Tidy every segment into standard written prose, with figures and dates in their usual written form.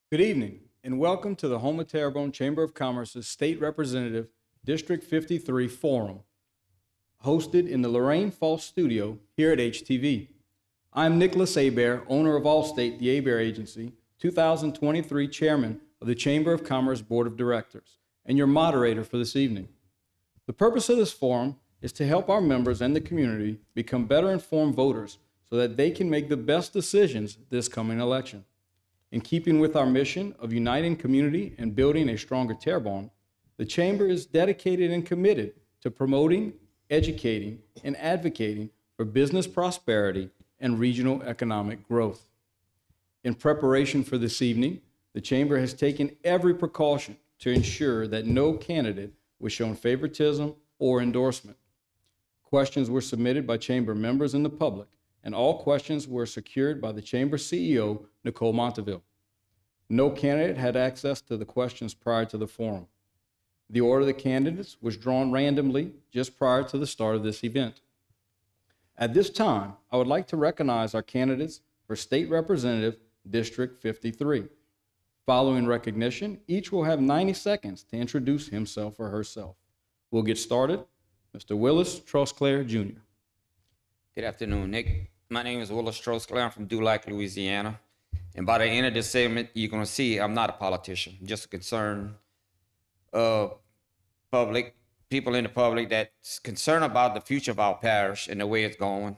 Good evening, and welcome to the Houma-Terrebonne Chamber of Commerce's State Representative District 53 Forum, hosted in the Lorraine Falls studio here at HTV. I'm Nicholas Hebert, owner of Allstate, the Hebert Agency, 2023 Chairman of the Chamber of Commerce Board of Directors, and your moderator for this evening. The purpose of this forum is to help our members and the community become better informed voters so that they can make the best decisions this coming election. In keeping with our mission of uniting community and building a stronger Terrebonne, the Chamber is dedicated and committed to promoting, educating, and advocating for business prosperity and regional economic growth. In preparation for this evening, the Chamber has taken every precaution to ensure that no candidate was shown favoritism or endorsement. Questions were submitted by Chamber members and the public, and all questions were secured by the Chamber CEO, Nicole Monteville. No candidate had access to the questions prior to the forum. The order of the candidates was drawn randomly just prior to the start of this event. At this time, I would like to recognize our candidates for State Representative District 53. Following recognition, each will have 90 seconds to introduce himself or herself. We'll get started. Mr. Willis Trosclair, Jr. Good afternoon, Nick. My name is Willis Trosclair. I'm from Dulac, Louisiana. And by the end of this segment, you're going to see I'm not a politician. I'm just a concerned people in the public that's concerned about the future of our parish and the way it's going.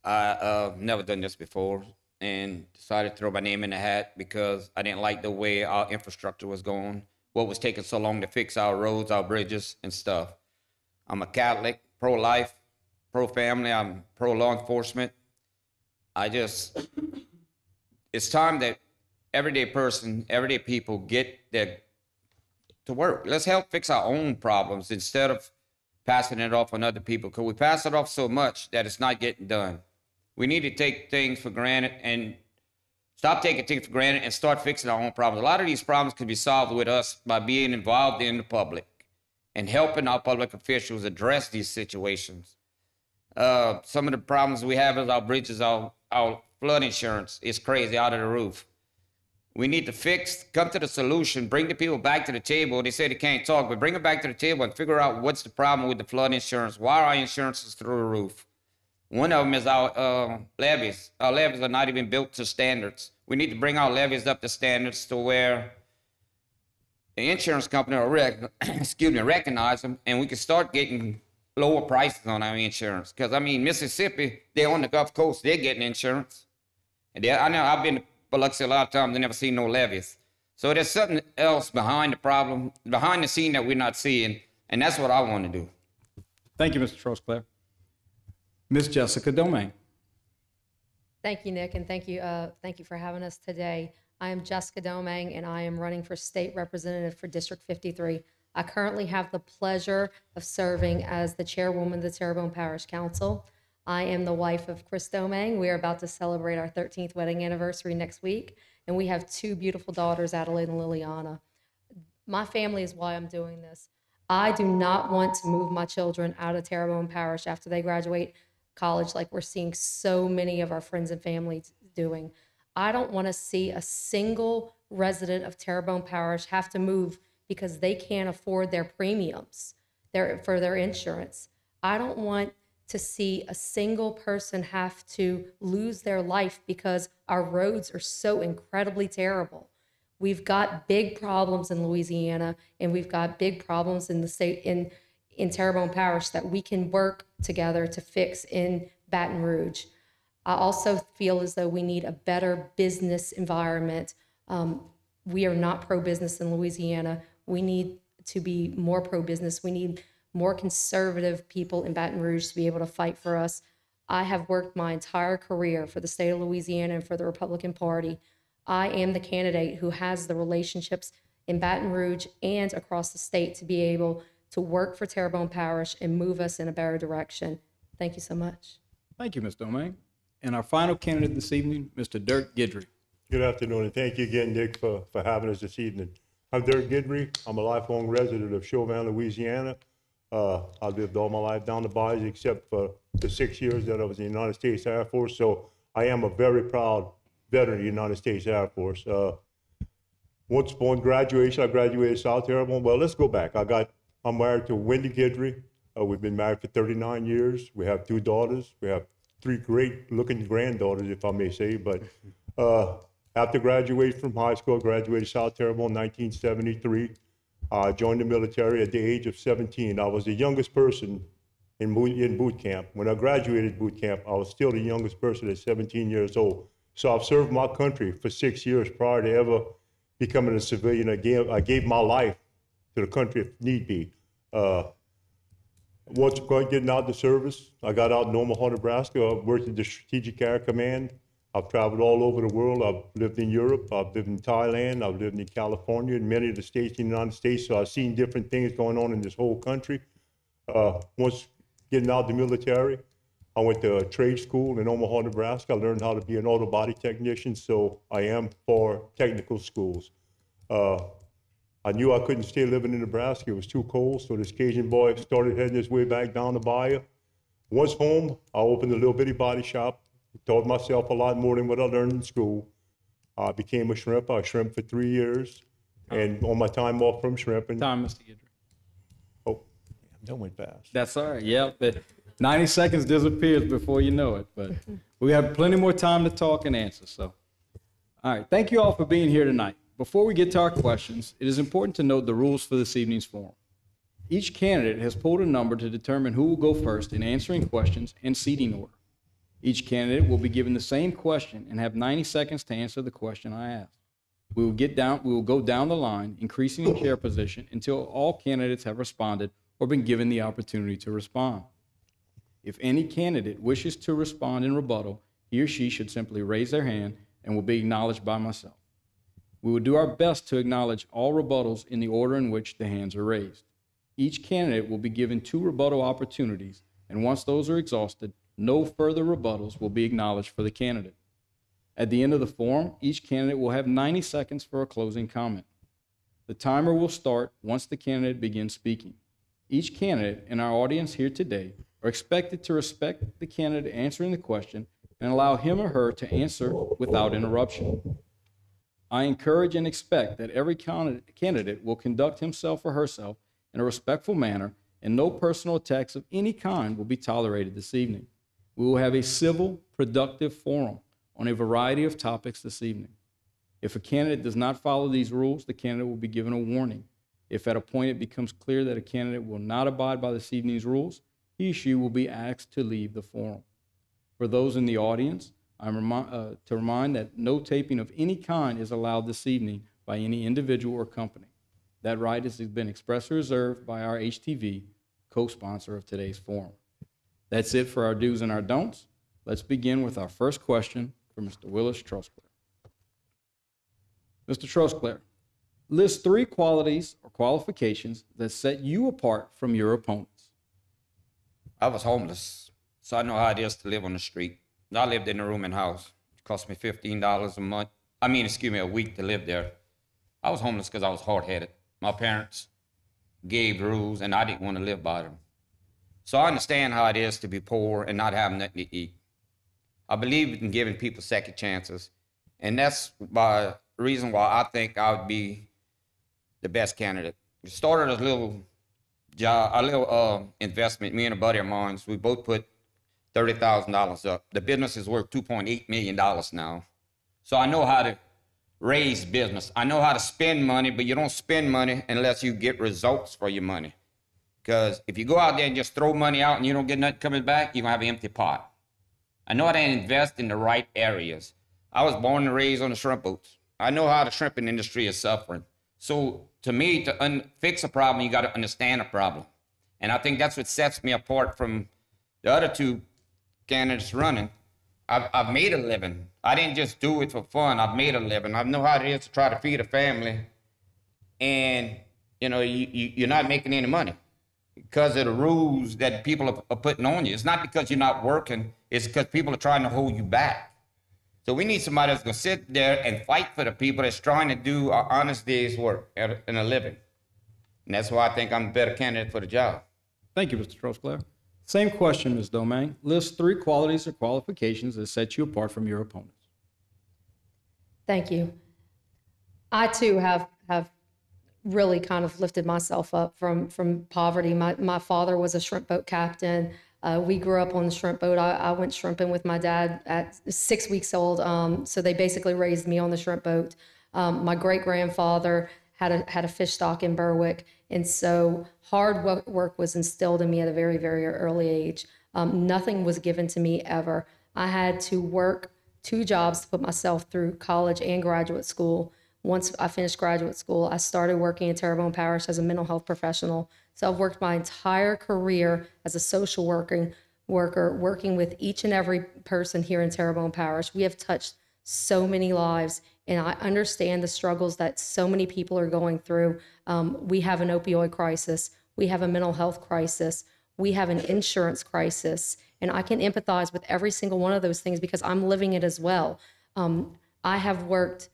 I've never done this before and decided to throw my name in the hat because I didn't like the way our infrastructure was going, what was taking so long to fix our roads, our bridges, and stuff. I'm a Catholic, pro-life, pro-family, I'm pro-law enforcement. It's time that everyday people get to work. Let's help fix our own problems instead of passing it off on other people, because we pass it off so much that it's not getting done. We need to take things for granted and stop taking things for granted and start fixing our own problems. A lot of these problems can be solved with us by being involved in the public and helping our public officials address these situations. Some of the problems we have is our bridges, our flood insurance is crazy, out of the roof. We need to come to the solution, bring the people back to the table. They say they can't talk, but bring them back to the table and figure out what's the problem with the flood insurance. Why are our insurances through the roof? One of them is our levees. Our levees are not even built to standards. We need to bring our levees up to standards to where the insurance company will recognize them, and we can start getting lower prices on our insurance. Because, Mississippi, they're on the Gulf Coast, they're getting insurance. And I know I've been to Biloxi a lot of times, they never seen no levees. So there's something else behind the problem, behind the scene that we're not seeing, and that's what I want to do. Thank you, Mr. Trosclair. Ms. Jessica Domingue. Thank you, Nick, and thank you for having us today. I am Jessica Domingue, and I am running for State Representative for District 53. I currently have the pleasure of serving as the chairwoman of the Terrebonne Parish Council. I am the wife of Chris Domingue. We are about to celebrate our 13th wedding anniversary next week, and we have two beautiful daughters, Adelaide and Liliana. My family is why I'm doing this. I do not want to move my children out of Terrebonne Parish after they graduate college like we're seeing so many of our friends and family doing. I don't want to see a single resident of Terrebonne Parish have to move because they can't afford their premiums for their insurance. I don't want to see a single person have to lose their life because our roads are so incredibly terrible. We've got big problems in Louisiana, and we've got big problems in the state, in Terrebonne Parish, that we can work together to fix in Baton Rouge. I also feel as though we need a better business environment. We are not pro-business in Louisiana. We need to be more pro-business. We need more conservative people in Baton Rouge to be able to fight for us. I have worked my entire career for the state of Louisiana and for the Republican Party. I am the candidate who has the relationships in Baton Rouge and across the state to be able to work for Terrebonne Parish and move us in a better direction. Thank you so much. Thank you, Ms. Domingue. And our final candidate this evening, Mr. Dirk Guidry. Good afternoon, and thank you again, Nick, for having us this evening. I'm Dirk Guidry. I'm a lifelong resident of Chauvin, Louisiana. I lived all my life down the bars except for the 6 years that I was in the United States Air Force. So I am a very proud veteran of the United States Air Force. once upon graduation, I graduated South Terrebonne. Well, let's go back. I'm married to Wendy Guidry. We've been married for 39 years. We have 2 daughters. We have 3 great-looking granddaughters, if I may say. But after graduating from high school, I graduated South Terrebonne in 1973. I joined the military at the age of 17. I was the youngest person in boot camp. When I graduated boot camp, I was still the youngest person at 17 years old. So I've served my country for 6 years prior to ever becoming a civilian. I gave my life to the country if need be. Once getting out of the service, I got out in Omaha, Nebraska. I worked at the Strategic Air Command. I've traveled all over the world. I've lived in Europe. I've lived in Thailand. I've lived in California and many of the states in the United States. So I've seen different things going on in this whole country. Once getting out of the military, I went to a trade school in Omaha, Nebraska. I learned how to be an auto body technician, so I am for technical schools. I knew I couldn't stay living in Nebraska. It was too cold, so this Cajun boy started heading his way back down the bayou. Once home, I opened a little bitty body shop. Taught myself a lot more than what I learned in school. I became a shrimp. I shrimped for 3 years. And on my time off from shrimping. Time, Mr. Guidry. Oh, that went fast. That's all right. Yeah, but 90 seconds disappears before you know it. But we have plenty more time to talk and answer. So, all right. Thank you all for being here tonight. Before we get to our questions, it is important to note the rules for this evening's forum. Each candidate has pulled a number to determine who will go first in answering questions and seating order. Each candidate will be given the same question and have 90 seconds to answer the question I ask. We will go down the line, increasing the chair position until all candidates have responded or been given the opportunity to respond. If any candidate wishes to respond in rebuttal, he or she should simply raise their hand and will be acknowledged by myself. We will do our best to acknowledge all rebuttals in the order in which the hands are raised. Each candidate will be given 2 rebuttal opportunities, and once those are exhausted, no further rebuttals will be acknowledged for the candidate. At the end of the forum, each candidate will have 90 seconds for a closing comment. The timer will start once the candidate begins speaking. Each candidate in our audience here today are expected to respect the candidate answering the question and allow him or her to answer without interruption. I encourage and expect that every candidate will conduct himself or herself in a respectful manner, and no personal attacks of any kind will be tolerated this evening. We will have a civil, productive forum on a variety of topics this evening. If a candidate does not follow these rules, the candidate will be given a warning. If at a point it becomes clear that a candidate will not abide by this evening's rules, he or she will be asked to leave the forum. For those in the audience, I'm to remind that no taping of any kind is allowed this evening by any individual or company. That right has been expressly reserved by our HTV, co-sponsor of today's forum. That's it for our do's and our don'ts. Let's begin with our first question for Mr. Willis Trosclair. Mr. Trosclair, list 3 qualities or qualifications that set you apart from your opponents. I was homeless, so I know how it is to live on the street. I lived in a rooming house. It cost me $15 a week to live there. I was homeless because I was hard-headed. My parents gave rules, and I didn't want to live by them. So I understand how it is to be poor and not have nothing to eat. I believe in giving people second chances, and that's the reason why I think I would be the best candidate. We started a little investment, me and a buddy of mine. We both put $30,000 up. The business is worth $2.8 million now. So I know how to raise business. I know how to spend money, but you don't spend money unless you get results for your money. Because if you go out there and just throw money out and you don't get nothing coming back, you're going to have an empty pot. I know how to invest in the right areas. I was born and raised on the shrimp boats. I know how the shrimping industry is suffering. So to me, to fix a problem, you got to understand a problem. And I think that's what sets me apart from the other 2 candidates running. I've made a living. I didn't just do it for fun. I've made a living. I know how it is to try to feed a family. And, you're not making any money because of the rules that people are putting on you. It's not because you're not working. It's because people are trying to hold you back. So we need somebody that's going to sit there and fight for the people that's trying to do an honest day's work and a living. And that's why I think I'm a better candidate for the job. Thank you, Mr. Trosclair. Same question, Ms. Domingue. List 3 qualities or qualifications that set you apart from your opponents. Thank you. I too have really kind of lifted myself up from poverty. My father was a shrimp boat captain. We grew up on the shrimp boat. I went shrimping with my dad at 6 weeks old. So they basically raised me on the shrimp boat. My great grandfather had a fish stock in Berwick, and so hard work was instilled in me at a very, very early age. Nothing was given to me ever. I had to work 2 jobs to put myself through college and graduate school. Once I finished graduate school, I started working in Terrebonne Parish as a mental health professional. So I've worked my entire career as a social worker, working with each and every person here in Terrebonne Parish. We have touched so many lives, and I understand the struggles that so many people are going through. We have an opioid crisis. We have a mental health crisis. We have an insurance crisis. And I can empathize with every single one of those things because I'm living it as well. I have worked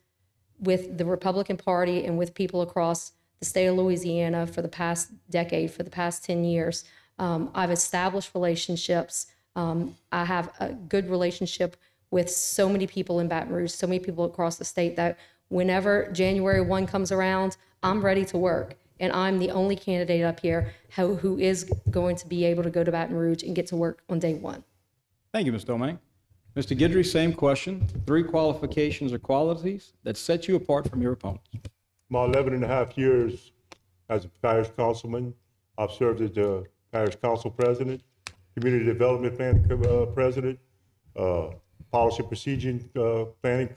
with the Republican Party and with people across the state of Louisiana for the past decade, for the past 10 years. I've established relationships. I have a good relationship with so many people in Baton Rouge, so many people across the state that whenever January 1 comes around, I'm ready to work. And I'm the only candidate up here who is going to be able to go to Baton Rouge and get to work on day 1. Thank you, Ms. Domingue. Mr. Guidry, same question. 3 qualifications or qualities that set you apart from your opponents. My 11 and a half years as a parish councilman, I've served as the parish council president, community development plan president, policy procedure planning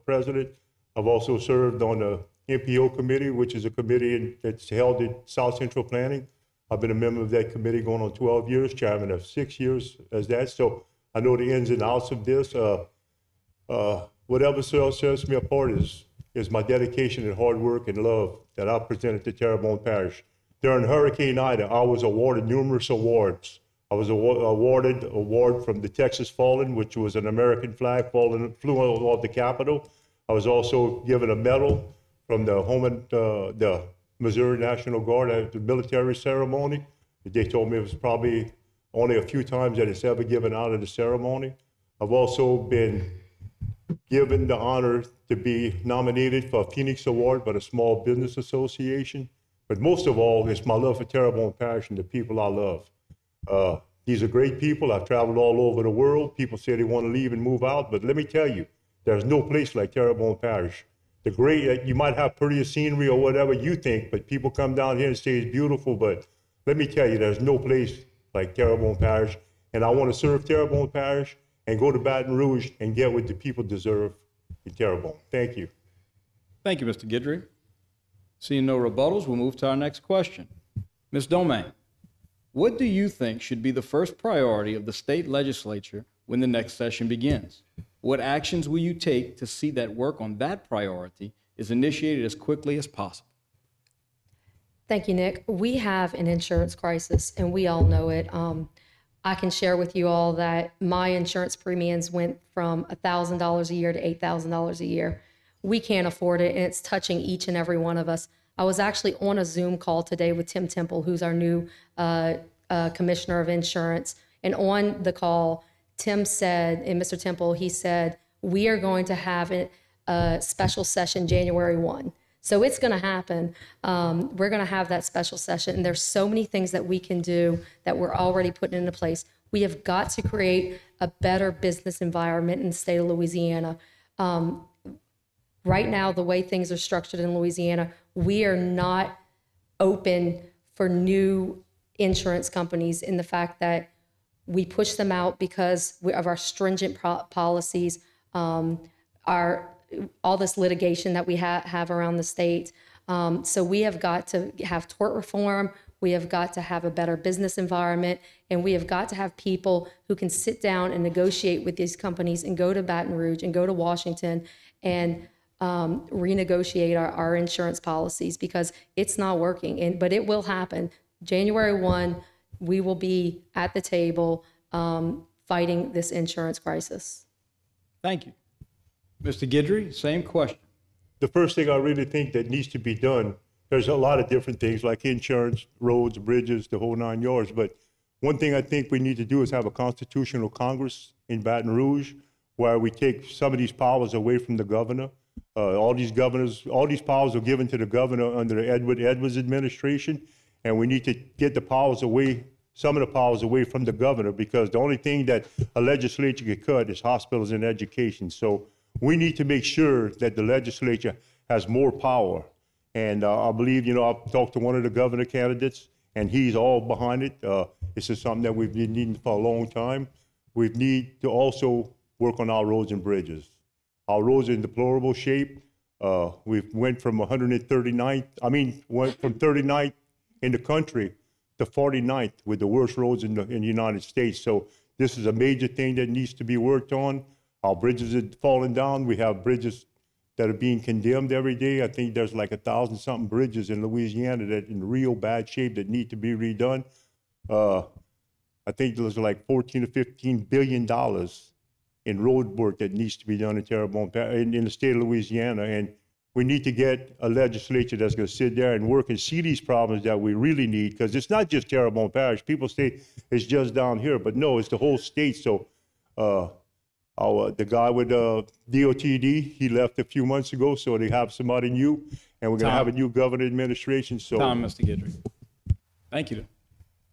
president. I've also served on the MPO committee, which is a committee that's held in South Central Planning. I've been a member of that committee going on 12 years, chairman of 6 years as that. So I know the ins and outs of this. Whatever sets me apart is my dedication and hard work and love that I presented to Terrebonne Parish. During Hurricane Ida, I was awarded numerous awards. I was awarded an award from the Texas Fallen, which was an American flag flew over the Capitol. I was also given a medal from the Missouri National Guard at the military ceremony. They told me it was probably only a few times that it's ever given out at a ceremony. I've also been given the honor to be nominated for a Phoenix Award by the Small Business Association. But most of all, it's my love for Terrebonne Parish and the people I love. These are great people. I've traveled all over the world. People say they want to leave and move out, but let me tell you, there's no place like Terrebonne Parish. You might have prettier scenery or whatever you think, but people come down here and say it's beautiful, but let me tell you, there's no place like Terrebonne Parish, and I want to serve Terrebonne Parish and go to Baton Rouge and get what the people deserve in Terrebonne. Thank you. Thank you, Mr. Guidry. Seeing no rebuttals, we'll move to our next question. Ms. Domingue, what do you think should be the first priority of the state legislature when the next session begins? What actions will you take to see that work on that priority is initiated as quickly as possible? Thank you, Nick. We have an insurance crisis, and we all know it. I can share with you all that my insurance premiums went from $1,000 a year to $8,000 a year. We can't afford it, and it's touching each and every one of us. I was actually on a Zoom call today with Tim Temple, who's our new commissioner of insurance. And on the call, Tim said, and Mr. Temple, he said, we are going to have a special session January 1. So it's going to happen. We're going to have that special session. And there's so many things that we can do that we're already putting into place. We have got to create a better business environment in the state of Louisiana. Right now, the way things are structured in Louisiana, we are not open for new insurance companies in the fact that we push them out because of our stringent policies, all this litigation that we have around the state. So we have got to have tort reform. We have got to have a better business environment, and we have got to have people who can sit down and negotiate with these companies and go to Baton Rouge and go to Washington and renegotiate our insurance policies because it's not working. But it will happen. January 1, we will be at the table fighting this insurance crisis. Thank you. Mr. Guidry, same question. The first thing I really think that needs to be done, there's a lot of different things like insurance, roads, bridges, the whole 9 yards. But one thing I think we need to do is have a constitutional Congress in Baton Rouge where we take some of these powers away from the governor. All these governors, all these powers are given to the governor under the Edwards administration, and we need to get the powers away, some of the powers away from the governor, because the only thing that a legislature can cut is hospitals and education. So we need to make sure that the legislature has more power. And I believe, I've talked to one of the governor candidates, and he's all behind it. This is something that we've been needing for a long time. We need to also work on our roads and bridges. Our roads are in deplorable shape. We went from 39th in the country to 49th with the worst roads in the United States. So this is a major thing that needs to be worked on. Our bridges are falling down. We have bridges that are being condemned every day. I think there's like 1,000-something bridges in Louisiana that are in real bad shape that need to be redone. I think there's like $14 to $15 billion in road work that needs to be done in Terrebonne, in the state of Louisiana. And we need to get a legislature that's going to sit there and work and see these problems that we really need, because it's not just Terrebonne Parish. People say it's just down here, but no, it's the whole state. So the guy with DOTD, he left a few months ago, so they have somebody new, and we're going to have a new governor administration. So, Time, Mr. Guidry. Thank you.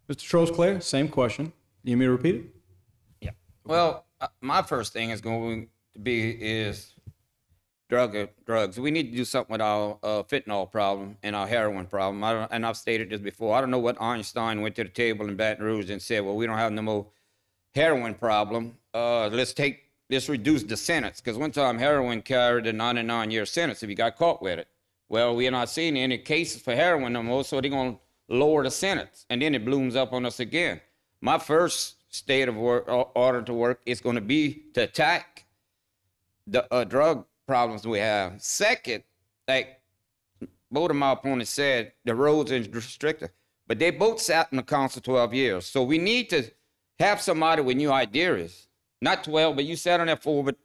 Mr. Trosclair, same question. You need me to repeat it? Yeah. Well, my first thing is going to be drugs. We need to do something with our fentanyl problem and our heroin problem. And I've stated this before. I don't know what Einstein went to the table in Baton Rouge and said, well, we don't have no more heroin problem. Let's reduce the sentence. Because one time heroin carried a 99-year sentence if you got caught with it. Well, we're not seeing any cases for heroin no more, so they're going to lower the sentence. And then it blooms up on us again. My first state of order to work is going to be to attack the drug problems we have. Second, like both of my opponents said, the roads are restricted, but they both sat in the council 12 years. So we need to have somebody with new ideas. Not 12, but you sat on that 4, but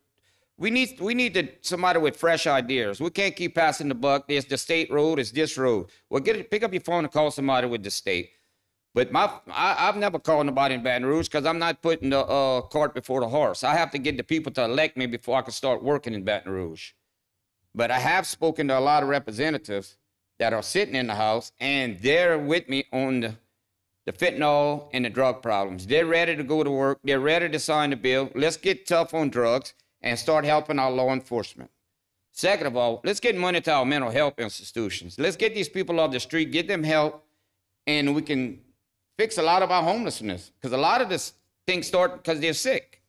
we need somebody with fresh ideas. We can't keep passing the buck. There's the state road, it's this road. Well, pick up your phone and call somebody with the state. But I've never called nobody in Baton Rouge because I'm not putting the cart before the horse. I have to get the people to elect me before I can start working in Baton Rouge. But I have spoken to a lot of representatives that are sitting in the House, and they're with me on the fentanyl and the drug problems. They're ready to go to work. They're ready to sign the bill. Let's get tough on drugs and start helping our law enforcement. Second of all, let's get money to our mental health institutions. Let's get these people off the street, get them help, and we can fix a lot of our homelessness, because a lot of this things start because they're sick.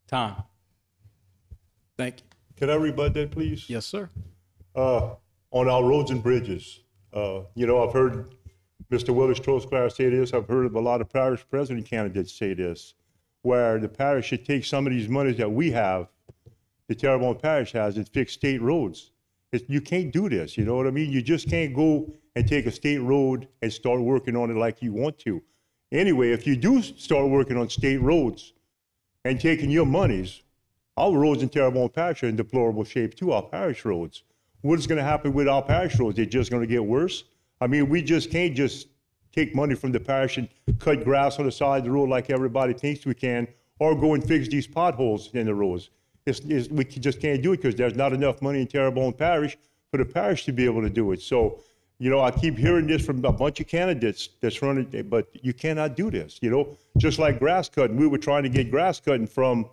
Time. Thank you. can I rebut that, please? Yes, sir. On our roads and bridges, I've heard Mr. Willis Trosclair say this. I've heard of a lot of parish president candidates say this, where the parish should take some of these monies that we have, the Terrebonne Parish has, and fix state roads. You can't do this, you know what I mean? You just can't go and take a state road and start working on it like you want to. Anyway, if you do start working on state roads and taking your monies, our roads in Terrebonne Parish are in deplorable shape too, our parish roads. What is going to happen with our parish roads? They're just going to get worse? I mean, we just can't just take money from the parish and cut grass on the side of the road like everybody thinks we can, or go and fix these potholes in the roads. We just can't do it because there's not enough money in Terrebonne Parish for the parish to be able to do it. So, I keep hearing this from a bunch of candidates that's running, but you cannot do this, Just like grass cutting. We were trying to get grass cutting from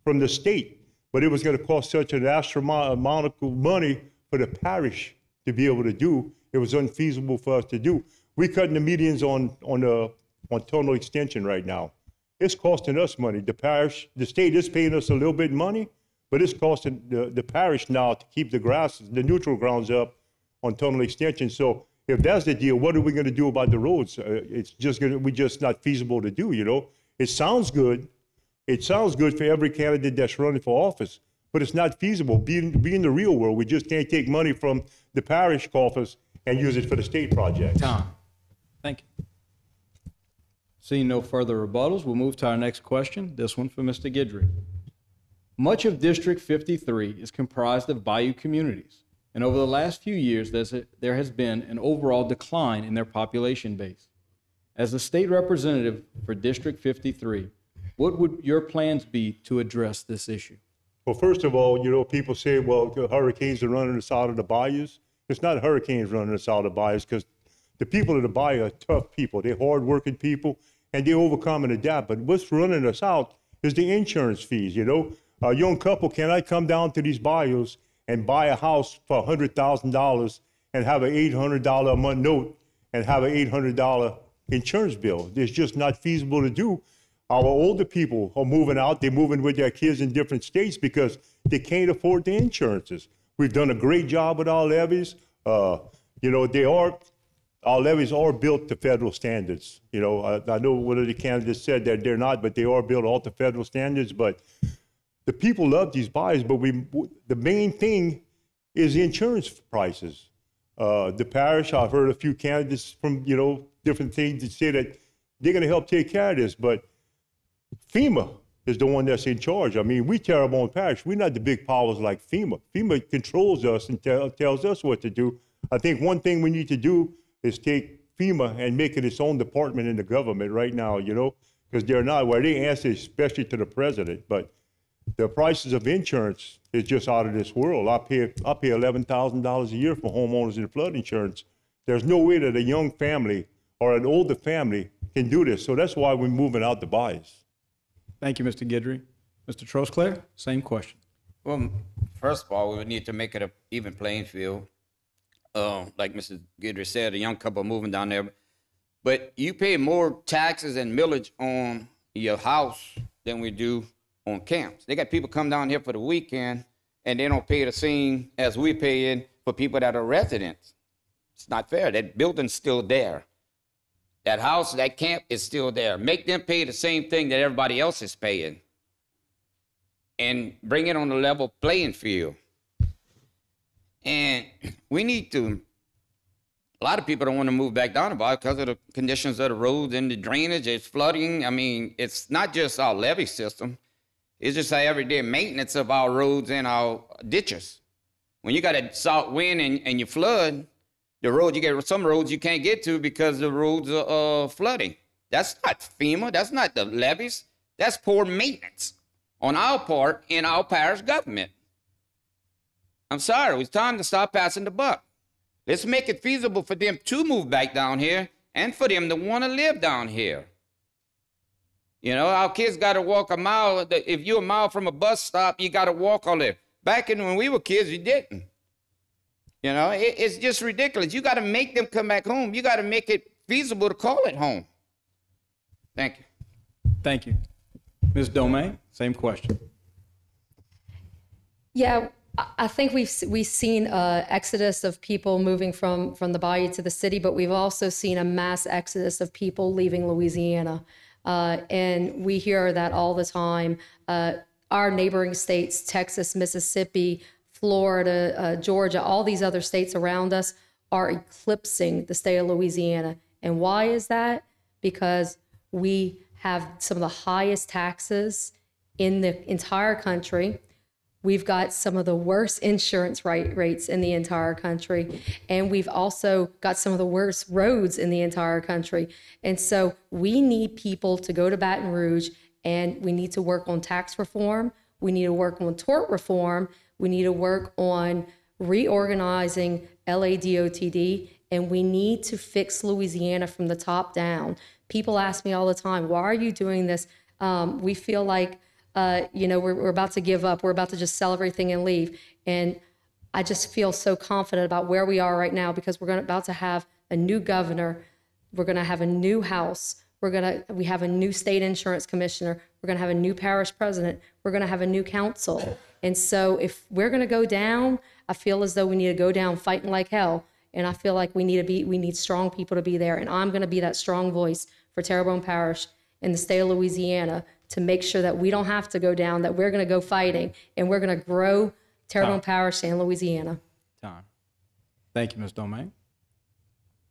the state, but it was going to cost such an astronomical money for the parish to be able to do. It was unfeasible for us to do. We're cutting the medians on tunnel extension right now. It's costing us money. The state is paying us a little bit of money, but it's costing the parish now to keep the neutral grounds up on tunnel extension. So if that's the deal, what are we going to do about the roads? We're just not feasible to do, It sounds good. It sounds good for every candidate that's running for office, but it's not feasible. Be in the real world. We just can't take money from the parish coffers and use it for the state projects. Tom, thank you. Seeing no further rebuttals, we'll move to our next question, this one for Mr. Guidry. Much of District 53 is comprised of bayou communities, and over the last few years, there has been an overall decline in their population base. As the state representative for District 53, what would your plans be to address this issue? Well, first of all, you know, people say, well, the hurricanes are running us out of the bayous. It's not hurricanes running us out of the bayous, because the people of the bayou are tough people. They're hardworking people, and they overcome and adapt. But what's running us out is the insurance fees, you know. A young couple cannot come down to these bayous and buy a house for $100,000 and have an $800 a month note and have an $800 insurance bill. It's just not feasible to do. Our older people are moving out. They're moving with their kids in different states because they can't afford the insurances. We've done a great job with our levees. You know, our levees are built to federal standards. You know, I know one of the candidates said that they're not, but they are built all to federal standards. But the people love these bayous, but the main thing is insurance prices. The parish, I've heard a few candidates from, you know, different things that say that they're going to help take care of this, but FEMA is the one that's in charge. I mean, we Terrebonne Parish, we're not the big powers like FEMA. FEMA controls us and tells us what to do. I think one thing we need to do is take FEMA and make it its own department in the government right now, you know, because they're not, well, they answer especially to the president, but the prices of insurance is just out of this world. I pay $11,000 a year for homeowners and flood insurance. There's no way that a young family or an older family can do this. So that's why we're moving out the bayous. Thank you, Mr. Guidry. Mr. Trosclair, same question. Well, first of all, we would need to make it an even playing field. Like Mr. Guidry said, a young couple moving down there. But you pay more taxes and millage on your house than we do on camps. They got people come down here for the weekend, and they don't pay the same as we pay in for people that are residents. It's not fair. That building's still there. That house, that camp is still there. Make them pay the same thing that everybody else is paying and bring it on a level playing field. And we need to, a lot of people don't want to move back down about it because of the conditions of the roads and the drainage, it's flooding. I mean, it's not just our levee system. It's just our everyday maintenance of our roads and our ditches. When you got a south wind and you flood, the road, you get some roads you can't get to because the roads are flooding. That's not FEMA. That's not the levees. That's poor maintenance on our part in our parish government. I'm sorry. It's time to stop passing the buck. Let's make it feasible for them to move back down here and for them to want to live down here. You know, our kids got to walk a mile. If you're a mile from a bus stop, you got to walk all there. Back when we were kids, you didn't. You know, it's just ridiculous. You got to make them come back home. You got to make it feasible to call it home. Thank you. Thank you. Ms. Domingue, same question. Yeah, I think we've seen exodus of people moving from the bayou to the city, but we've also seen a mass exodus of people leaving Louisiana. And we hear that all the time. Our neighboring states, Texas, Mississippi, Florida, Georgia, all these other states around us are eclipsing the state of Louisiana. And why is that? Because we have some of the highest taxes in the entire country. We've got some of the worst insurance rates in the entire country. And we've also got some of the worst roads in the entire country. And so we need people to go to Baton Rouge, and we need to work on tax reform. We need to work on tort reform. We need to work on reorganizing LADOTD, and we need to fix Louisiana from the top down. People ask me all the time, why are you doing this? We feel like, you know, we're about to give up. We're about to just sell everything and leave. And I just feel so confident about where we are right now because we're about to have a new governor. We're going to have a new House. We have a new state insurance commissioner. We're going to have a new parish president. We're going to have a new council. And so if we're going to go down, I feel as though we need to go down fighting like hell. And I feel like we need strong people to be there. And I'm going to be that strong voice for Terrebonne Parish in the state of Louisiana to make sure that we don't have to go down, that we're going to go fighting, and we're going to grow Terrebonne Parish and Louisiana. Time. Thank you, Ms. Domingue.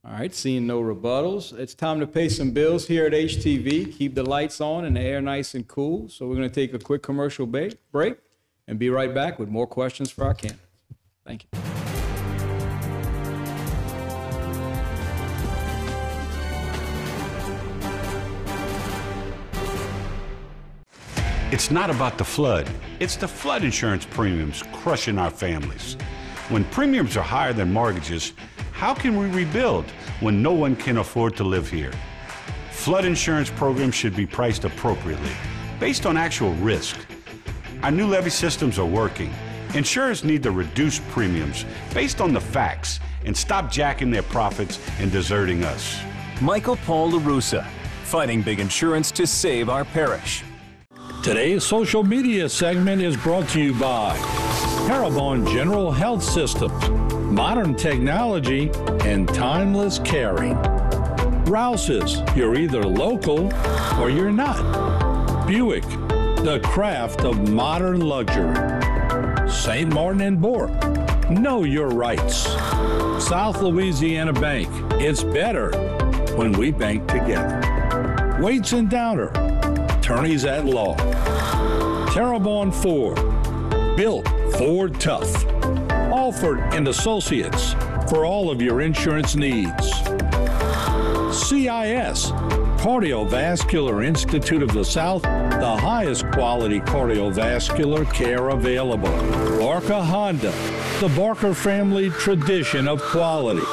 All right, seeing no rebuttals, it's time to pay some bills here at HTV. Keep the lights on and the air nice and cool. So we're going to take a quick commercial break and be right back with more questions for our candidates. Thank you. It's not about the flood. It's the flood insurance premiums crushing our families. When premiums are higher than mortgages, how can we rebuild when no one can afford to live here? Flood insurance programs should be priced appropriately, based on actual risk. Our new levy systems are working. Insurers need to reduce premiums based on the facts and stop jacking their profits and deserting us. Michael Paul LaRussa, fighting big insurance to save our parish. Today's social media segment is brought to you by Terrebonne General Health Systems, modern technology and timeless caring. Rouse's, you're either local or you're not. Buick, the craft of modern luxury. St. Martin and Bourke, know your rights. South Louisiana Bank, it's better when we bank together. Waits and Downer, attorneys at law. Terrebonne Ford, built Ford tough. Alford and Associates, for all of your insurance needs. CIS, Cardiovascular Institute of the South, the highest quality cardiovascular care available. Barker Honda, the Barker family tradition of quality.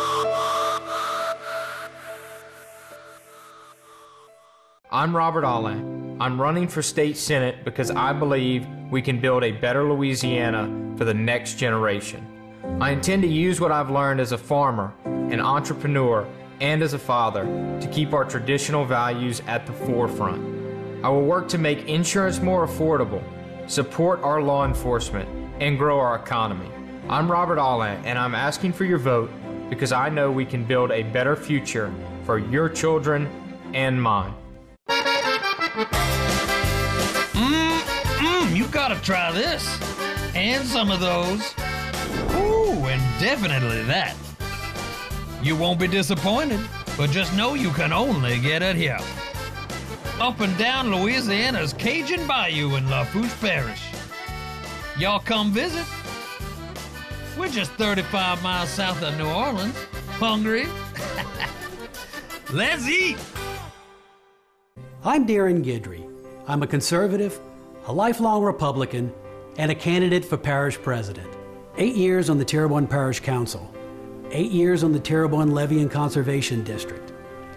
I'm Robert Allen. I'm running for state senate because I believe we can build a better Louisiana for the next generation. I intend to use what I've learned as a farmer, an entrepreneur, and as a father to keep our traditional values at the forefront. I will work to make insurance more affordable, support our law enforcement, and grow our economy. I'm Robert Allen, and I'm asking for your vote because I know we can build a better future for your children and mine. You gotta try this. And some of those. Ooh, and definitely that. You won't be disappointed, but just know you can only get it here. Up and down Louisiana's Cajun Bayou in Lafourche Parish. Y'all come visit. We're just 35 miles south of New Orleans. Hungry? Let's eat! I'm Darren Guidry. I'm a conservative, a lifelong Republican, and a candidate for parish president. 8 years on the Terrebonne Parish Council, 8 years on the Terrebonne Levy and Conservation District,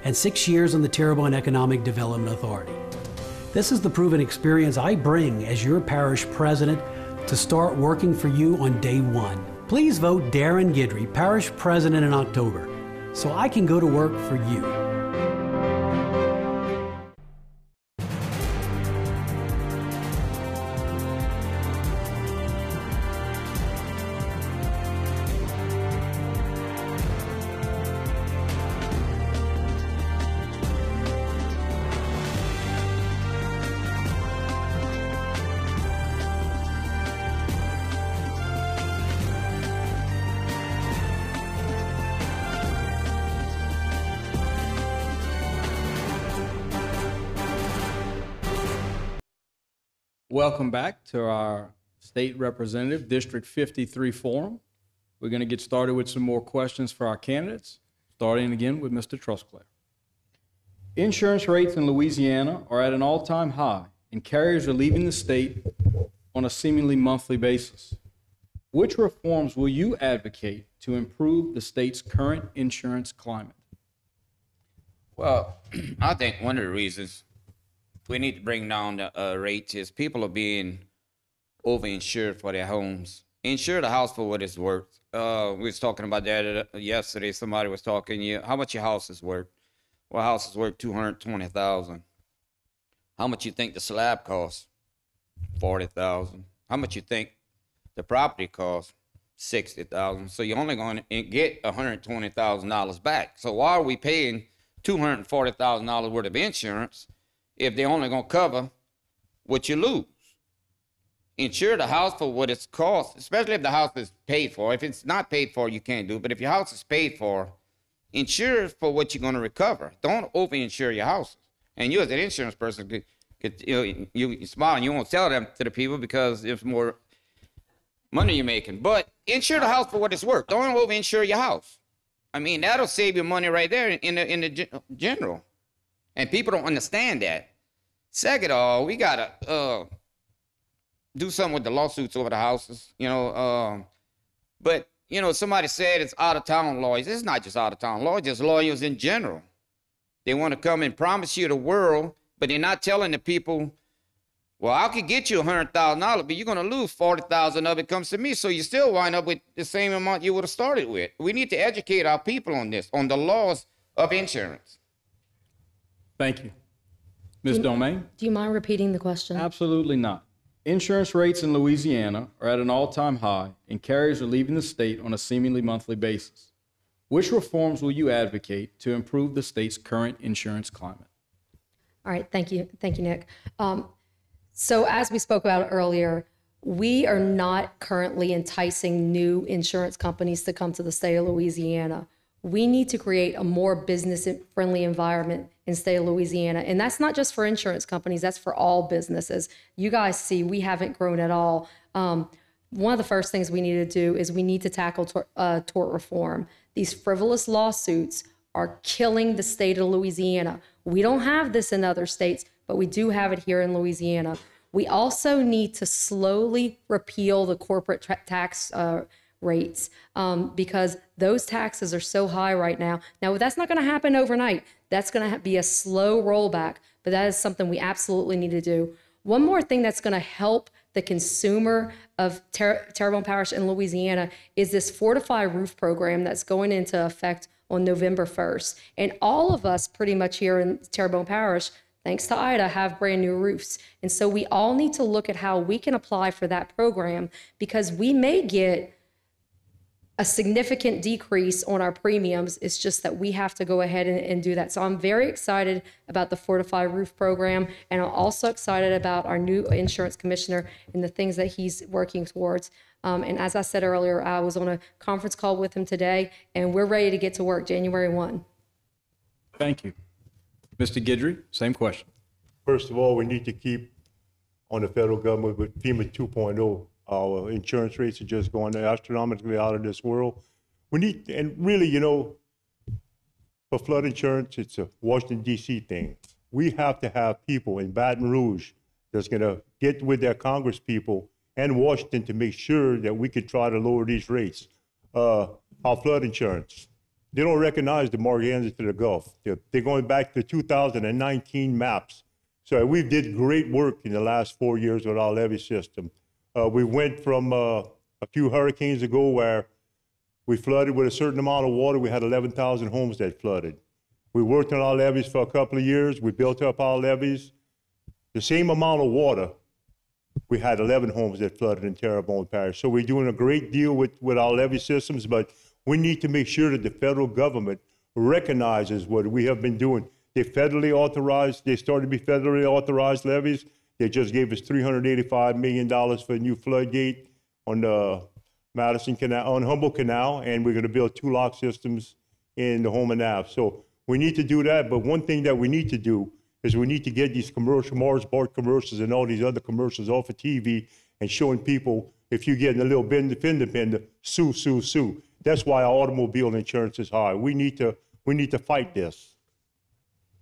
and 6 years on the Terrebonne Economic Development Authority. This is the proven experience I bring as your parish president to start working for you on day one. Please vote Darren Guidry, parish president in October, so I can go to work for you. Welcome back to our State Representative District 53 Forum. We're going to get started with some more questions for our candidates, starting again with Mr. Trusclair. Insurance rates in Louisiana are at an all-time high, and carriers are leaving the state on a seemingly monthly basis. Which reforms will you advocate to improve the state's current insurance climate? Well, I think one of the reasons we need to bring down the rates is people are being overinsured for their homes. Insure the house for what it's worth. We was talking about that yesterday. Somebody was talking, how much your house is worth? Well, house is worth $220,000. How much you think the slab costs? $40,000. How much you think the property costs? $60,000. So you're only going to get $120,000 back. So why are we paying $240,000 worth of insurance if they're only going to cover what you lose? Insure the house for what it's cost, especially if the house is paid for. If it's not paid for, you can't do it. But if your house is paid for, insure for what you're going to recover. Don't over-insure your houses. And you as an insurance person, you smile and you won't tell them to the people because there's more money you're making. But insure the house for what it's worth. Don't over-insure your house. I mean, that'll save you money right there in the general. And people don't understand that. Second of all, we got do something with the lawsuits over the houses, you know. But, you know, somebody said it's out-of-town lawyers. It's not just out-of-town lawyers, just lawyers in general. They want to come and promise you the world, but they're not telling the people, well, I could get you $100,000, but you're going to lose 40,000 of it comes to me. So you still wind up with the same amount you would have started with. We need to educate our people on this, on the laws of insurance. Thank you. Ms. Domingue? Do you mind repeating the question? Absolutely not. Insurance rates in Louisiana are at an all-time high, and carriers are leaving the state on a seemingly monthly basis. Which reforms will you advocate to improve the state's current insurance climate? All right, thank you. Thank you, Nick. So as we spoke about earlier, we are not currently enticing new insurance companies to come to the state of Louisiana. We need to create a more business-friendly environment in the state of Louisiana. And that's not just for insurance companies, that's for all businesses. You guys see, we haven't grown at all. One of the first things we need to do is we need to tackle tort reform. These frivolous lawsuits are killing the state of Louisiana. We don't have this in other states, but we do have it here in Louisiana. We also need to slowly repeal the corporate tax rates because those taxes are so high right now. Now, that's not going to happen overnight. That's going to be a slow rollback, but that is something we absolutely need to do. One more thing that's going to help the consumer of Terrebonne Parish in Louisiana is this Fortify Roof program that's going into effect on November 1st. And all of us pretty much here in Terrebonne Parish, thanks to Ida, have brand new roofs. And so we all need to look at how we can apply for that program because we may get a significant decrease on our premiums. It's just that we have to go ahead and do that. So I'm very excited about the Fortify Roof program, and I'm also excited about our new insurance commissioner and the things that he's working towards. And as I said earlier, I was on a conference call with him today, and we're ready to get to work January 1. Thank you. Mr. Guidry, same question. First of all, we need to keep on the federal government with FEMA 2.0. Our insurance rates are just going astronomically out of this world. We need, and really, you know, for flood insurance, it's a Washington, D.C. thing. We have to have people in Baton Rouge that's going to get with their Congress people and Washington to make sure that we could try to lower these rates. Our flood insurance, they don't recognize the Morgans to the Gulf. They're going back to 2019 maps. So we did great work in the last 4 years with our levee system. We went from a few hurricanes ago where we flooded with a certain amount of water. We had 11,000 homes that flooded. We worked on our levees for a couple of years. We built up our levees. The same amount of water, we had 11 homes that flooded in Terrebonne Parish. So we're doing a great deal with our levee systems, but we need to make sure that the federal government recognizes what we have been doing. They started to be federally authorized levees. They just gave us $385 million for a new floodgate on the Madison Canal, on Humboldt Canal, and we're going to build 2 lock systems in the Houma Nav. So we need to do that. But one thing that we need to do is we need to get these Mars Bar commercials and all these other commercials off of TV and showing people if you're getting a little fender bender, sue, sue, sue. That's why our automobile insurance is high. We need to fight this.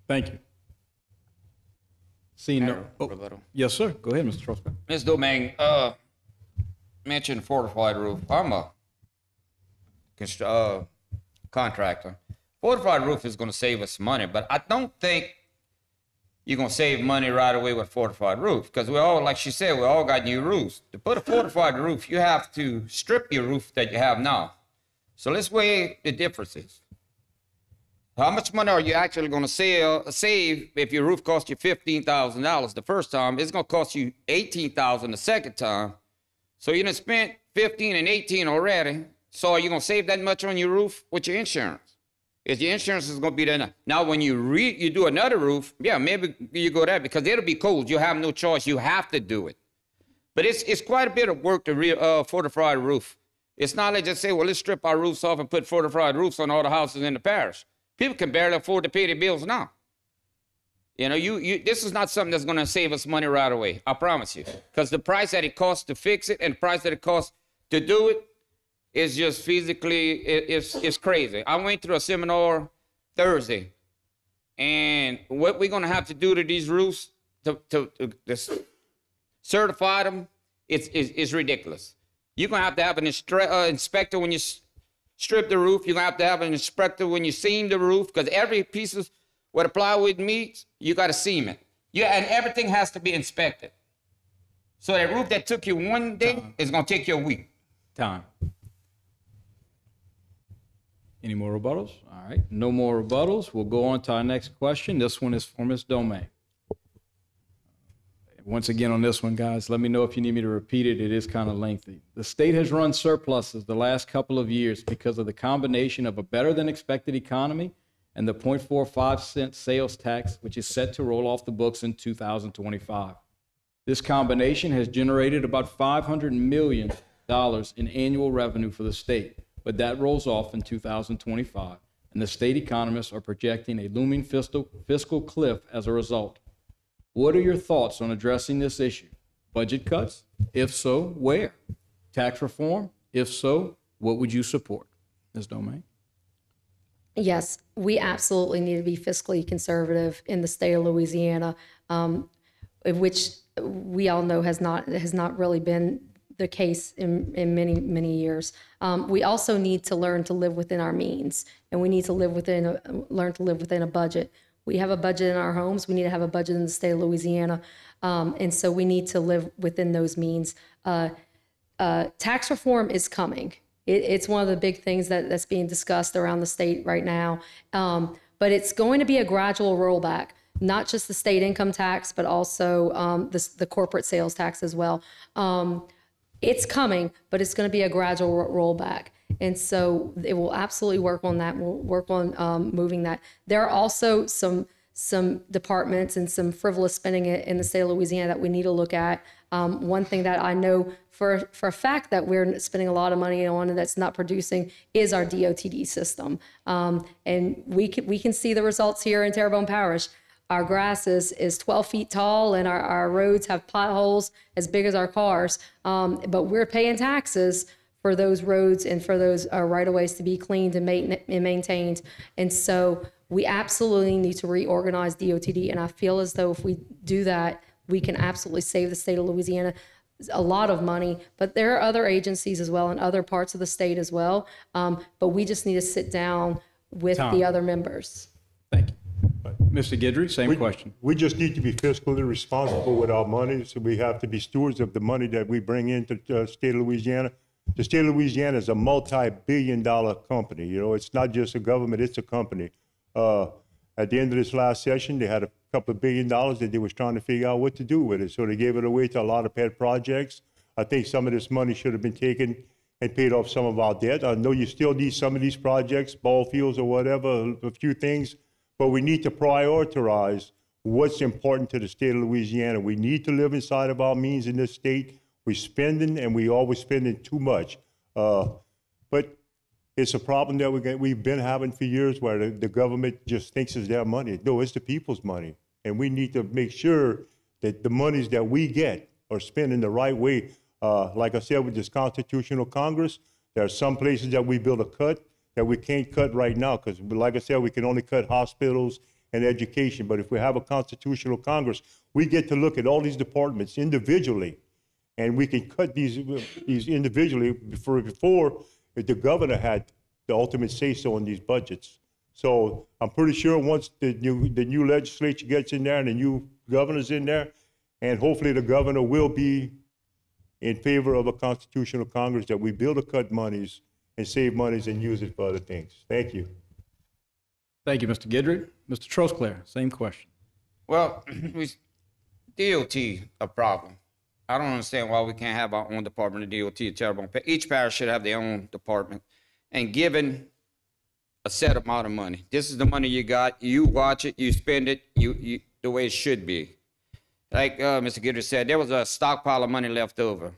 Thank you. Yes, sir. Go ahead, Mr. Trostman. Ms. Domingue, mentioned fortified roof. I'm a contractor. Fortified roof is going to save us money, but I don't think you're going to save money right away with fortified roof because we all, like she said, we all got new roofs. To put a fortified roof, you have to strip your roof that you have now. So let's weigh the differences. How much money are you actually going to save if your roof cost you $15,000 the first time? It's going to cost you $18,000 the second time. So you done spent $15,000 and $18,000 already. So are you going to save that much on your roof with your insurance? Is your insurance is going to be there now? When you do another roof, yeah, maybe you go there because it'll be cold. You have no choice. You have to do it. But it's quite a bit of work to fortify a roof. It's not like just say, well, let's strip our roofs off and put fortified roofs on all the houses in the parish. People can barely afford to pay their bills now. You know, this is not something that's going to save us money right away. I promise you. Because the price that it costs to fix it and the price that it costs to do it is just physically, it's crazy. I went through a seminar Thursday. And what we're going to have to do to these roofs to certify them it's ridiculous. You're going to have an inspector when you strip the roof. You're going to have an inspector when you seam the roof, because every piece of where the plywood meets, you got to seam it. And everything has to be inspected. So that roof that took you one day is going to take you a week. Time. Any more rebuttals? All right, no more rebuttals. We'll go on to our next question. This one is for Ms. Domingue. Once again on this one, guys, let me know if you need me to repeat it. It is kind of lengthy. The state has run surpluses the last couple of years because of the combination of a better than expected economy and the 0.45 cent sales tax, which is set to roll off the books in 2025. This combination has generated about $500 million in annual revenue for the state, but that rolls off in 2025, and the state economists are projecting a looming fiscal cliff as a result. What are your thoughts on addressing this issue? Budget cuts? If so, where? Tax reform? If so, what would you support? Ms. Domingue? Yes, we absolutely need to be fiscally conservative in the state of Louisiana, which we all know has not really been the case in many, many years. We also need to learn to live within our means, and we need to learn to live within a budget. We have a budget in our homes. We need to have a budget in the state of Louisiana. And so we need to live within those means. Tax reform is coming. It's one of the big things that's being discussed around the state right now. But it's going to be a gradual rollback, not just the state income tax, but also the corporate sales tax as well. It's coming, but it's going to be a gradual rollback. And so it will absolutely work on that. We'll work on moving that. There are also some departments and some frivolous spending in the state of Louisiana that we need to look at. One thing that I know for a fact that we're spending a lot of money on and that's not producing is our DOTD system. And we can see the results here in Terrebonne Parish. Our grass is 12 feet tall, and our roads have potholes as big as our cars. But we're paying taxes for those roads and for those right-of-ways to be cleaned and maintained. And so we absolutely need to reorganize DOTD. And I feel as though if we do that, we can absolutely save the state of Louisiana a lot of money. But there are other agencies as well in other parts of the state as well. But we just need to sit down with the other members. Thank you. Mr. Guidry, same question. We just need to be fiscally responsible with our money. So we have to be stewards of the money that we bring into the state of Louisiana. The state of Louisiana is a multi-billion-dollar company. You know, it's not just a government, it's a company. At the end of this last session, they had a couple of $1 billion that they was trying to figure out what to do with it. So they gave it away to a lot of pet projects. I think some of this money should have been taken and paid off some of our debt. I know you still need some of these projects, ball fields or whatever, a few things, but we need to prioritize what's important to the state of Louisiana. We need to live inside of our means in this state. We're spending, and we always spending too much. But it's a problem that we've been having for years, where the government just thinks it's their money. No, it's the people's money. And we need to make sure that the monies that we get are spent in the right way. Like I said, with this constitutional Congress, there are some places that we build a cut that we can't cut right now, because like I said, we can only cut hospitals and education. But if we have a constitutional Congress, we get to look at all these departments individually, and we can cut these individually before if the governor had the ultimate say-so on these budgets. So I'm pretty sure once the new legislature gets in there and the new governor's in there, and hopefully the governor will be in favor of a constitutional Congress, that we build to cut monies and save monies and use it for other things. Thank you. Thank you, Mr. Guidry. Mr. Trosclair, same question. Well, DOT a problem. I don't understand why we can't have our own department of DOT at Terrebonne. Each parish should have their own department, and given a set amount of money. This is the money you got. You watch it, you spend it, you the way it should be. Like Mr. Guidry said, there was a stockpile of money left over.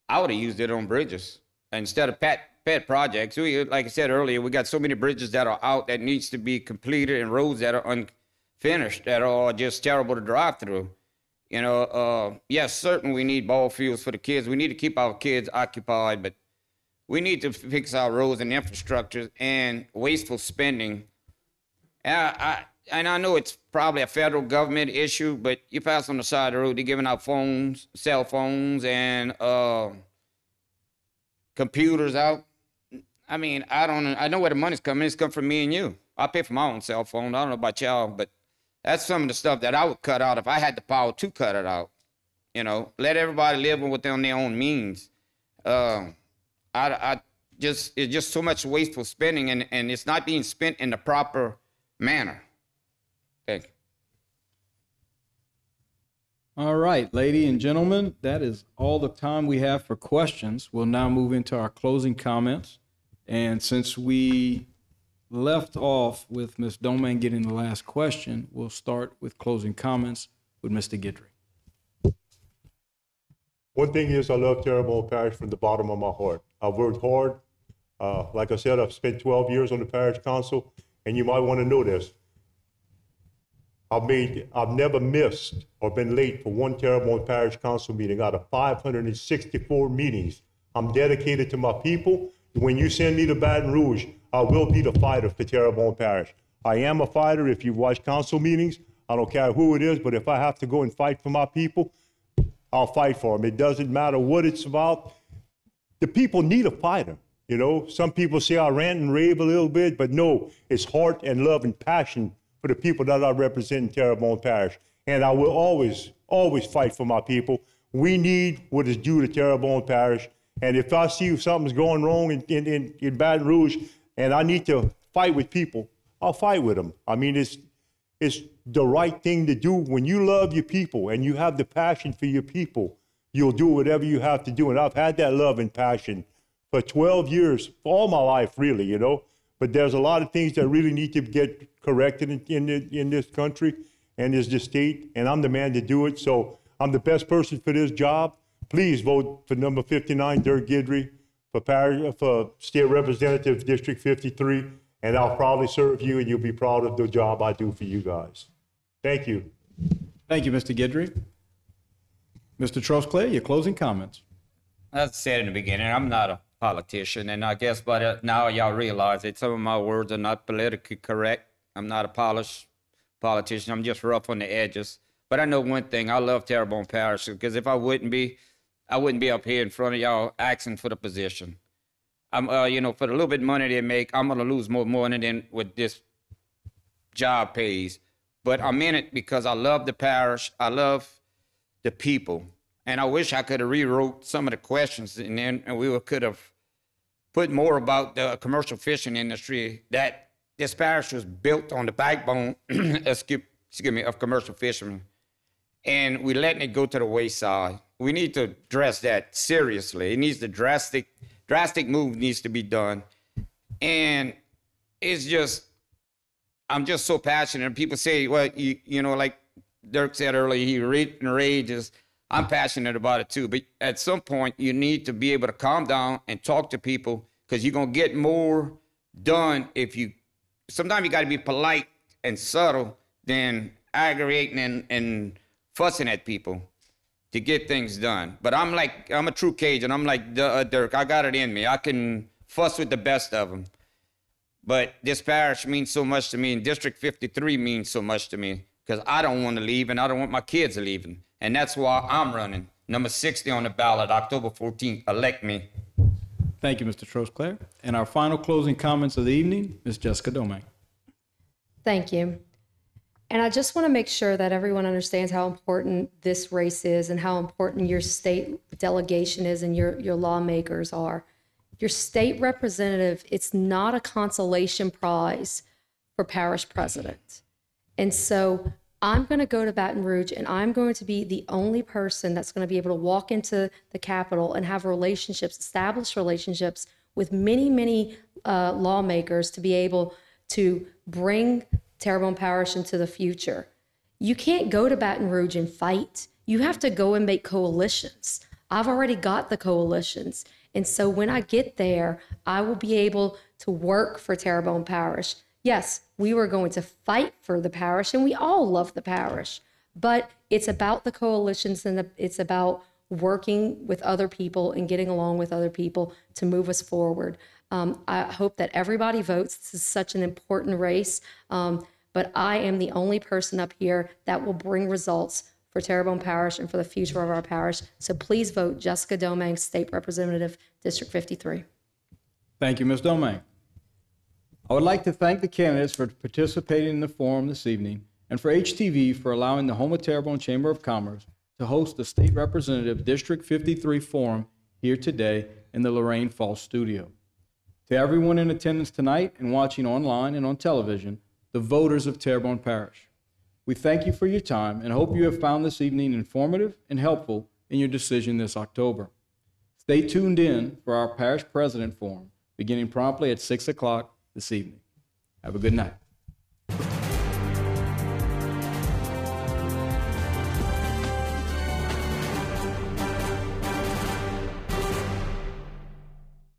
I would have used it on bridges instead of pet projects. Like I said earlier, we got so many bridges that are out that needs to be completed, and roads that are unfinished that are just terrible to drive through. You know, yes, certainly we need ball fields for the kids. We need to keep our kids occupied, but we need to fix our roads and infrastructure and wasteful spending. and I know it's probably a federal government issue, but you pass on the side of the road, they're giving out phones, cell phones, and computers out. I mean, I know where the money's coming. It's coming from me and you. I pay for my own cell phone. I don't know about y'all, but that's some of the stuff that I would cut out if I had the power to cut it out. You know, let everybody live within their own means. It's just so much wasteful spending, and it's not being spent in the proper manner. Thank you. All right, ladies and gentlemen, that is all the time we have for questions. We'll now move into our closing comments. And since we left off with Ms. Domingue getting the last question, we'll start with closing comments with Mr. Guidry. One thing is, I love Terrebonne Parish from the bottom of my heart. I've worked hard. Like I said, I've spent 12 years on the parish council, and you might want to know this. I've never missed or been late for one Terrebonne Parish Council meeting out of 564 meetings. I'm dedicated to my people. When you send me to Baton Rouge, I will be the fighter for Terrebonne Parish. I am a fighter. If you watch council meetings, I don't care who it is, but if I have to go and fight for my people, I'll fight for them. It doesn't matter what it's about. The people need a fighter. You know, some people say I rant and rave a little bit, but no, it's heart and love and passion for the people that I represent in Terrebonne Parish. And I will always, always fight for my people. We need what is due to Terrebonne Parish. And if I see something's going wrong in Baton Rouge and I need to fight with people, I'll fight with them. I mean, it's the right thing to do. When you love your people and you have the passion for your people, you'll do whatever you have to do. And I've had that love and passion for 12 years, for all my life, really, you know. But there's a lot of things that really need to get corrected in this country and this state, and I'm the man to do it. So I'm the best person for this job. Please vote for number 59, Dirk Guidry, for State Representative District 53, and I'll proudly serve you, and you'll be proud of the job I do for you guys. Thank you. Thank you, Mr. Guidry. Mr. Trosclair, your closing comments. As I said in the beginning, I'm not a politician, and I guess by now y'all realize that some of my words are not politically correct. I'm not a polished politician. I'm just rough on the edges. But I know one thing. I love Terrebonne Parish, because if I wouldn't be up here in front of y'all asking for the position. I'm, for the little bit of money they make, I'm going to lose more money than what this job pays. But I'm in it because I love the parish. I love the people. And I wish I could have rewrote some of the questions, and we could have put more about the commercial fishing industry. That this parish was built on the backbone, of commercial fishermen. And we're letting it go to the wayside. We need to address that seriously. It needs the drastic move needs to be done. And it's just, I'm just so passionate. And people say, well, like Dirk said earlier, he rages. I'm passionate about it too. But at some point, you need to be able to calm down and talk to people, because you're going to get more done sometimes you got to be polite and subtle than aggravating and fussing at people to get things done. But I'm a true Cajun. I'm like Dirk. I got it in me. I can fuss with the best of them. But this parish means so much to me, and District 53 means so much to me, because I don't want to leave, and I don't want my kids leaving. And that's why I'm running. Number 60 on the ballot, October 14th. Elect me. Thank you, Mr. Trosclair. And our final closing comments of the evening, Ms. Jessica Domingue. Thank you. And I just want to make sure that everyone understands how important this race is and how important your state delegation is and your lawmakers are. Your state representative, it's not a consolation prize for parish president. And so I'm going to go to Baton Rouge, and I'm going to be the only person that's going to be able to walk into the Capitol and have established relationships with many, many lawmakers to be able to bring Terrebonne Parish into the future. You can't go to Baton Rouge and fight. You have to go and make coalitions. I've already got the coalitions. And so when I get there, I will be able to work for Terrebonne Parish. Yes, we were going to fight for the parish, and we all love the parish, but it's about the coalitions, and it's about working with other people and getting along with other people to move us forward. I hope that everybody votes. This is such an important race. but I am the only person up here that will bring results for Terrebonne Parish and for the future of our parish. So please vote Jessica Domingue, State Representative, District 53. Thank you, Ms. Domingue. I would like to thank the candidates for participating in the forum this evening and for HTV for allowing the Houma-Terrebonne Chamber of Commerce to host the State Representative District 53 Forum here today in the Lorraine Falls studio. To everyone in attendance tonight and watching online and on television, the voters of Terrebonne Parish, we thank you for your time and hope you have found this evening informative and helpful in your decision this October. Stay tuned in for our Parish President Forum beginning promptly at 6 o'clock this evening. Have a good night.